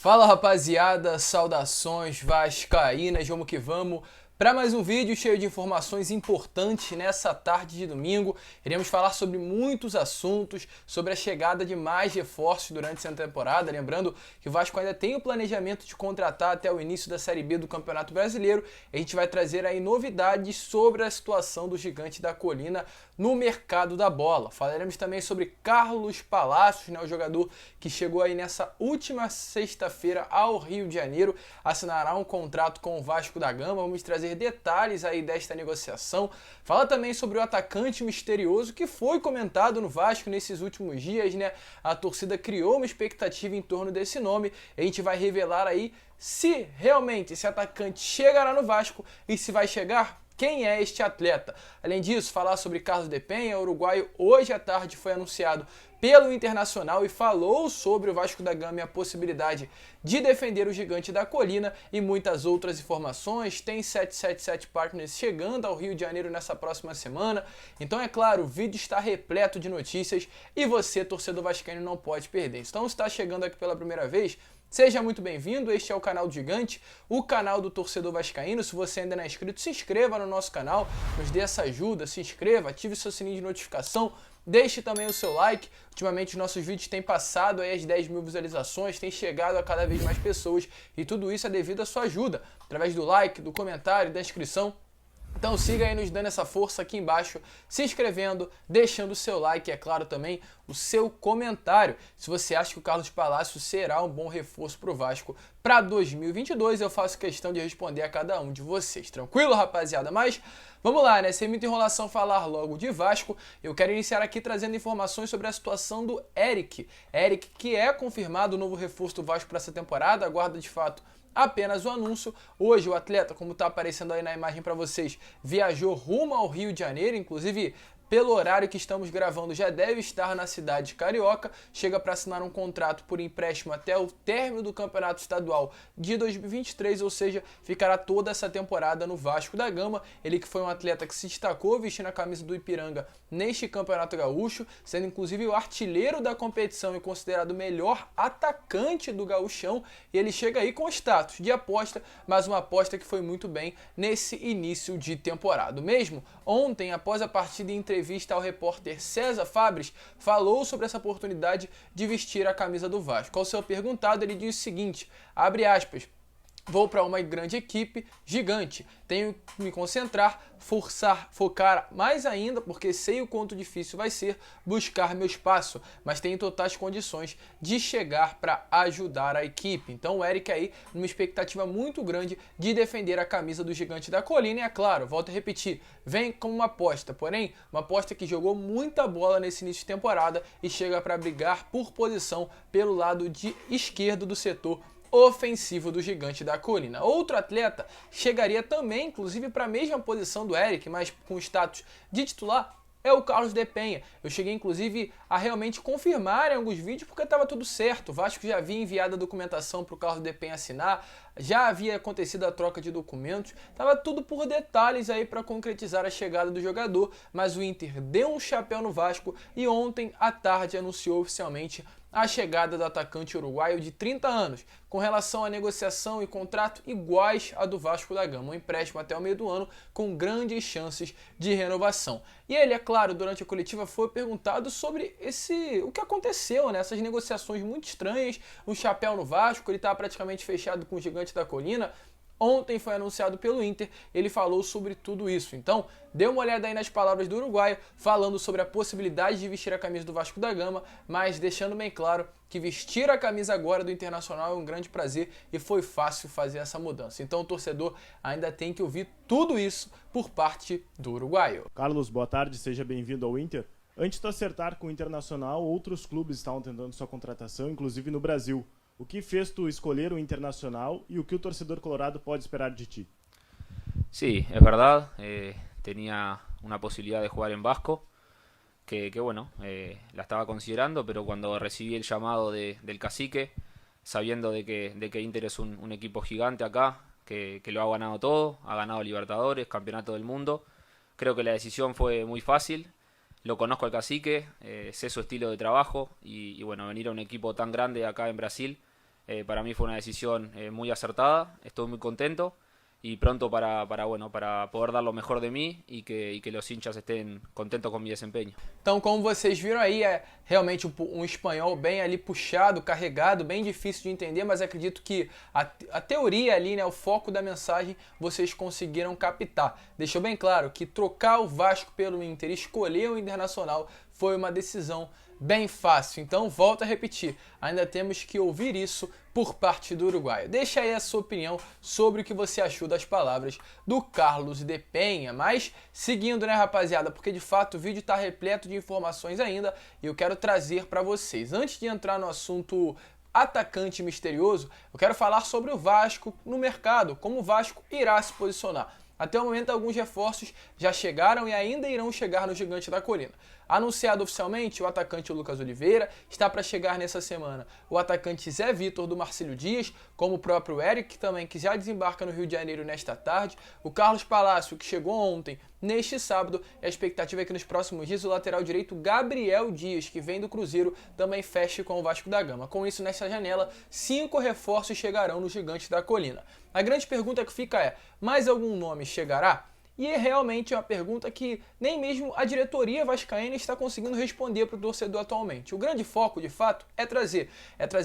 Fala rapaziada, saudações vascaínas, vamos que vamos para mais um vídeo cheio de informações importantes nessa tarde de domingo. Iremos falar sobre muitos assuntos, sobre a chegada de mais reforços durante essa temporada. Lembrando que o Vasco ainda tem o planejamento de contratar até o início da Série B do Campeonato Brasileiro. A gente vai trazer aí novidades sobre a situação do Gigante da Colina no mercado da bola. Falaremos também sobre Carlos Palacios, o jogador que chegou aí nessa última sexta-feira ao Rio de Janeiro, assinará um contrato com o Vasco da Gama. Vamos trazer detalhes aí desta negociação. Fala também sobre o atacante misterioso que foi comentado no Vasco nesses últimos dias, né? A torcida criou uma expectativa em torno desse nome. A gente vai revelar aí se realmente esse atacante chegará no Vasco e se vai chegar. Quem é este atleta? Além disso, falar sobre Carlos Depenha, uruguaio, hoje à tarde foi anunciado pelo Internacional e falou sobre o Vasco da Gama e a possibilidade de defender o Gigante da Colina e muitas outras informações. Tem 777 Partners chegando ao Rio de Janeiro nessa próxima semana. Então, é claro, o vídeo está repleto de notícias e você, torcedor vascaíno, não pode perder. Então, se está chegando aqui pela primeira vez, seja muito bem-vindo, este é o canal do Gigante, o canal do torcedor vascaíno. Se você ainda não é inscrito, se inscreva no nosso canal, nos dê essa ajuda, se inscreva, ative seu sininho de notificação, deixe também o seu like. Ultimamente os nossos vídeos têm passado aí as 10 mil visualizações, têm chegado a cada vez mais pessoas e tudo isso é devido à sua ajuda, através do like, do comentário, da inscrição. Então siga aí nos dando essa força aqui embaixo, se inscrevendo, deixando o seu like e, é claro, também o seu comentário. Se você acha que o Carlos Palacios será um bom reforço para o Vasco para 2022, eu faço questão de responder a cada um de vocês. Tranquilo, rapaziada? Mas vamos lá, né? Sem muita enrolação, falar logo de Vasco. Eu quero iniciar aqui trazendo informações sobre a situação do Eric. Eric, que é confirmado o novo reforço do Vasco para essa temporada, aguarda de fato apenas o anúncio. Hoje o atleta, como está aparecendo aí na imagem para vocês, viajou rumo ao Rio de Janeiro, inclusive pelo horário que estamos gravando já deve estar na cidade carioca, chega para assinar um contrato por empréstimo até o término do Campeonato Estadual de 2023, ou seja, ficará toda essa temporada no Vasco da Gama. Ele que foi um atleta que se destacou vestindo a camisa do Ipiranga neste Campeonato Gaúcho, sendo inclusive o artilheiro da competição e considerado o melhor atacante do gauchão, e ele chega aí com status de aposta, mas uma aposta que foi muito bem nesse início de temporada. Mesmo ontem, após a partida, em entrevista ao repórter César Fabres, falou sobre essa oportunidade de vestir a camisa do Vasco. Ao ser perguntado, ele disse o seguinte, abre aspas, vou para uma grande equipe, gigante. Tenho que me concentrar, focar mais ainda, porque sei o quanto difícil vai ser buscar meu espaço, mas tenho totais condições de chegar para ajudar a equipe. Então o Eric aí, numa expectativa muito grande de defender a camisa do Gigante da Colina. E é claro, volto a repetir, vem como uma aposta, porém, uma aposta que jogou muita bola nesse início de temporada e chega para brigar por posição pelo lado de esquerdo do setor ofensivo do Gigante da Colina. Outro atleta chegaria também, inclusive, para a mesma posição do Eric, mas com status de titular, é o Carlos Depenha. Eu cheguei, inclusive, a realmente confirmar em alguns vídeos porque estava tudo certo. O Vasco já havia enviado a documentação para o Carlos Depenha assinar, já havia acontecido a troca de documentos, estava tudo por detalhes aí para concretizar a chegada do jogador, mas o Inter deu um chapéu no Vasco e ontem à tarde anunciou oficialmente a chegada do atacante uruguaio de 30 anos, com relação à negociação e contrato iguais à do Vasco da Gama, um empréstimo até o meio do ano com grandes chances de renovação. E ele, é claro, durante a coletiva foi perguntado sobre o que aconteceu, né? Essas negociações muito estranhas, um chapéu no Vasco, ele estava praticamente fechado com o Gigante da Colina. Ontem foi anunciado pelo Inter, ele falou sobre tudo isso. Então, dê uma olhada aí nas palavras do uruguaio, falando sobre a possibilidade de vestir a camisa do Vasco da Gama, mas deixando bem claro que vestir a camisa agora do Internacional é um grande prazer e foi fácil fazer essa mudança. Então o torcedor ainda tem que ouvir tudo isso por parte do uruguaio. Carlos, boa tarde, seja bem-vindo ao Inter. Antes de acertar com o Internacional, outros clubes estavam tentando sua contratação, inclusive no Brasil. O que fez tu escolher o Internacional y o que o torcedor colorado puede esperar de ti? Sí, es verdad, tenía una posibilidad de jugar en Vasco, que bueno, la estaba considerando, pero cuando recibí el llamado del cacique, sabiendo de que Inter es un equipo gigante acá, que lo ha ganado todo, ha ganado Libertadores, Campeonato del Mundo, creo que la decisión fue muy fácil. Lo conozco al cacique, sé su estilo de trabajo y bueno, venir a un equipo tan grande acá en Brasil Para mí fue una decisión muy acertada, estoy muy contento y pronto para poder dar lo mejor de mí y que los hinchas estén contentos con mi desempeño. Então, como vocês viram aí, é realmente um espanhol bem ali puxado, carregado, bem difícil de entender, mas acredito que a teoria ali, né, o foco da mensagem, vocês conseguiram captar. Deixou bem claro que trocar o Vasco pelo Inter, escolher o Internacional, foi uma decisão bem fácil. Então, volto a repetir, ainda temos que ouvir isso por parte do uruguaio. Deixa aí a sua opinião sobre o que você achou das palavras do Carlos de Penha. Mas, seguindo, né, rapaziada, porque de fato o vídeo está repleto de informações ainda e eu quero trazer para vocês. Antes de entrar no assunto atacante misterioso, eu quero falar sobre o Vasco no mercado, como o Vasco irá se posicionar. Até o momento, alguns reforços já chegaram e ainda irão chegar no Gigante da Colina. Anunciado oficialmente, o atacante Lucas Oliveira está para chegar nessa semana. O atacante Zé Vitor do Marcílio Dias, como o próprio Eric também, que já desembarca no Rio de Janeiro nesta tarde. O Carlos Palácio, que chegou ontem, neste sábado. E a expectativa é que nos próximos dias o lateral direito Gabriel Dias, que vem do Cruzeiro, também feche com o Vasco da Gama. Com isso, nesta janela, 5 reforços chegarão no Gigante da Colina. A grande pergunta que fica é, mais algum nome chegará? E é realmente uma pergunta que nem mesmo a diretoria vascaína está conseguindo responder para o torcedor atualmente. O grande foco, de fato, é trazer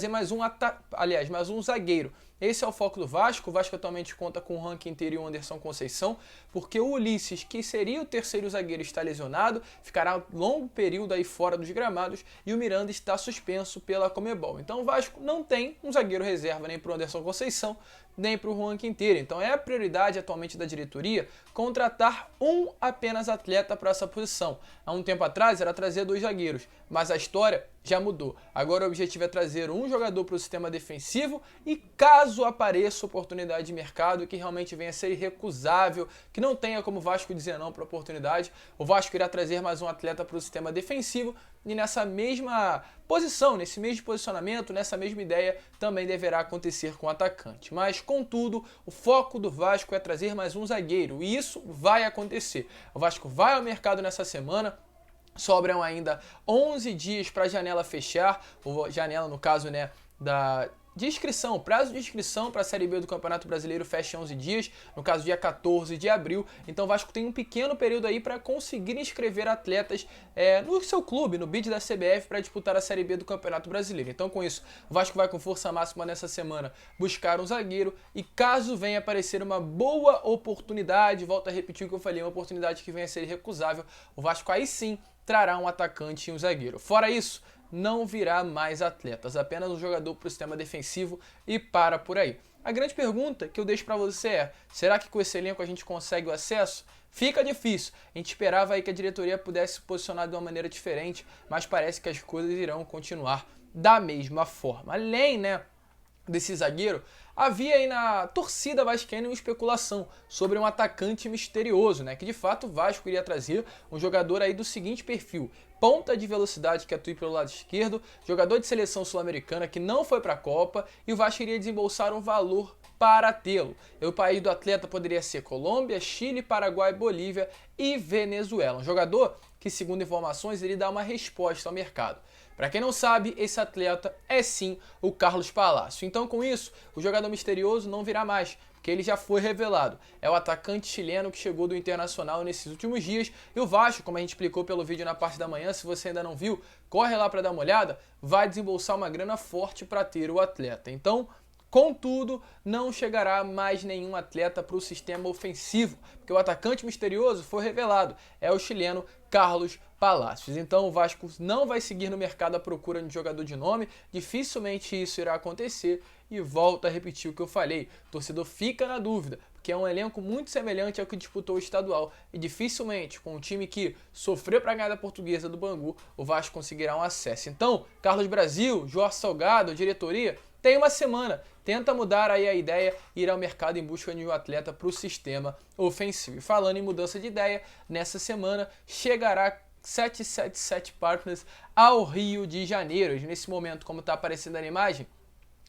mais um zagueiro. Esse é o foco do Vasco. O Vasco atualmente conta com o Rankin inteiro e o Anderson Conceição, porque o Ulisses, que seria o terceiro zagueiro, está lesionado, ficará um longo período aí fora dos gramados, e o Miranda está suspenso pela Conmebol. Então o Vasco não tem um zagueiro reserva nem para o Anderson Conceição, nem para o Juan Quinteiro. Então é a prioridade atualmente da diretoria contratar um apenas atleta para essa posição. Há um tempo atrás era trazer 2 zagueiros, mas a história já mudou. Agora o objetivo é trazer um jogador para o sistema defensivo e caso apareça oportunidade de mercado que realmente venha a ser irrecusável, que não tenha como o Vasco dizer não para a oportunidade, o Vasco irá trazer mais um atleta para o sistema defensivo e nessa mesma posição, nesse mesmo posicionamento, nessa mesma ideia também deverá acontecer com o atacante. Mas, contudo, o foco do Vasco é trazer mais um zagueiro e isso vai acontecer. O Vasco vai ao mercado nessa semana. Sobram ainda 11 dias para a janela fechar, ou janela no caso, né, de inscrição, prazo de inscrição para a Série B do Campeonato Brasileiro fecha 11 dias, no caso dia 14 de abril, então o Vasco tem um pequeno período aí para conseguir inscrever atletas no seu clube, no bid da CBF para disputar a Série B do Campeonato Brasileiro. Então com isso, o Vasco vai com força máxima nessa semana buscar um zagueiro e caso venha aparecer uma boa oportunidade, volto a repetir o que eu falei, uma oportunidade que venha a ser irrecusável, o Vasco aí sim trará um atacante e um zagueiro. Fora isso, não virá mais atletas, apenas um jogador para o sistema defensivo e para por aí. A grande pergunta que eu deixo para você é, será que com esse elenco a gente consegue o acesso? Fica difícil, a gente esperava aí que a diretoria pudesse se posicionar de uma maneira diferente, mas parece que as coisas irão continuar da mesma forma. Além, né, desse zagueiro, havia aí na torcida vascaína uma especulação sobre um atacante misterioso, né? Que de fato o Vasco iria trazer um jogador aí do seguinte perfil: ponta de velocidade que atue pelo lado esquerdo, jogador de seleção sul-americana que não foi para a Copa e o Vasco iria desembolsar um valor para tê-lo. O país do atleta poderia ser Colômbia, Chile, Paraguai, Bolívia e Venezuela. Um jogador que, segundo informações, iria dar uma resposta ao mercado. Para quem não sabe, esse atleta é sim o Carlos Palácio. Então, com isso, o jogador misterioso não virá mais, porque ele já foi revelado. É o atacante chileno que chegou do Internacional nesses últimos dias. E o Vasco, como a gente explicou pelo vídeo na parte da manhã, se você ainda não viu, corre lá para dar uma olhada, vai desembolsar uma grana forte para ter o atleta. Então, contudo, não chegará mais nenhum atleta para o sistema ofensivo, porque o atacante misterioso foi revelado, é o chileno Carlos Palácios. Então o Vasco não vai seguir no mercado à procura de jogador de nome, dificilmente isso irá acontecer e volto a repetir o que eu falei, o torcedor fica na dúvida, porque é um elenco muito semelhante ao que disputou o estadual e dificilmente com um time que sofreu para ganhar da Portuguesa do Bangu, o Vasco conseguirá um acesso. Então, Carlos Brasil, Jorge Salgado, diretoria, tem uma semana, tenta mudar aí a ideia e ir ao mercado em busca de um atleta para o sistema ofensivo. E falando em mudança de ideia, nessa semana chegará 777 Partners ao Rio de Janeiro. Nesse momento, como está aparecendo na imagem,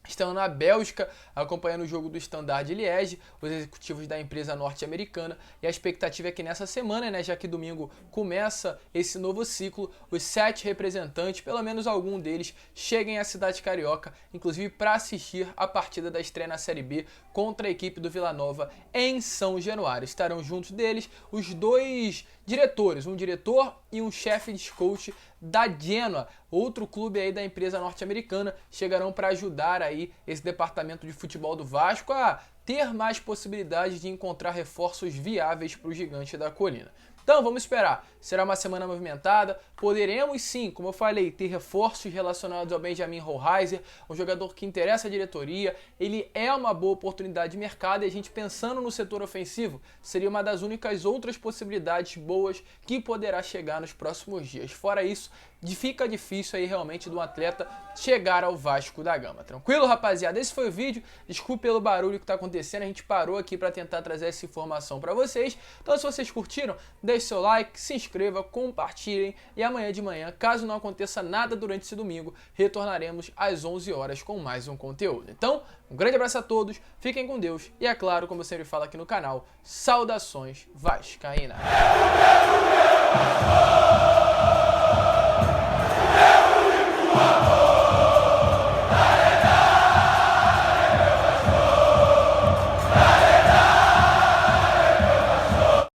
estão na Bélgica acompanhando o jogo do Standard Liège, os executivos da empresa norte-americana, e a expectativa é que nessa semana, né, já que domingo começa esse novo ciclo, os 7 representantes, pelo menos algum deles, cheguem à cidade carioca, inclusive para assistir a partida da estreia na Série B contra a equipe do Vila Nova em São Januário. Estarão juntos deles os 2 diretores, um diretor e um chefe de coach da Genoa, outro clube aí da empresa norte-americana, chegarão para ajudar aí esse departamento de futebol do Vasco a ter mais possibilidades de encontrar reforços viáveis para o gigante da colina. Então vamos esperar, será uma semana movimentada, poderemos sim, como eu falei, ter reforços relacionados ao Benjamin Hohlheiser, um jogador que interessa a diretoria, ele é uma boa oportunidade de mercado e a gente pensando no setor ofensivo, seria uma das únicas outras possibilidades boas que poderá chegar nos próximos dias. Fora isso, fica difícil aí realmente de um atleta chegar ao Vasco da Gama. Tranquilo, rapaziada? Esse foi o vídeo, desculpe pelo barulho que está acontecendo, a gente parou aqui para tentar trazer essa informação para vocês. Então se vocês curtiram, deixe seu like, se inscreva, compartilhem e amanhã de manhã, caso não aconteça nada durante esse domingo, retornaremos às 11 horas com mais um conteúdo. Então, um grande abraço a todos, fiquem com Deus e é claro, como eu sempre falo aqui no canal, saudações vascaínas!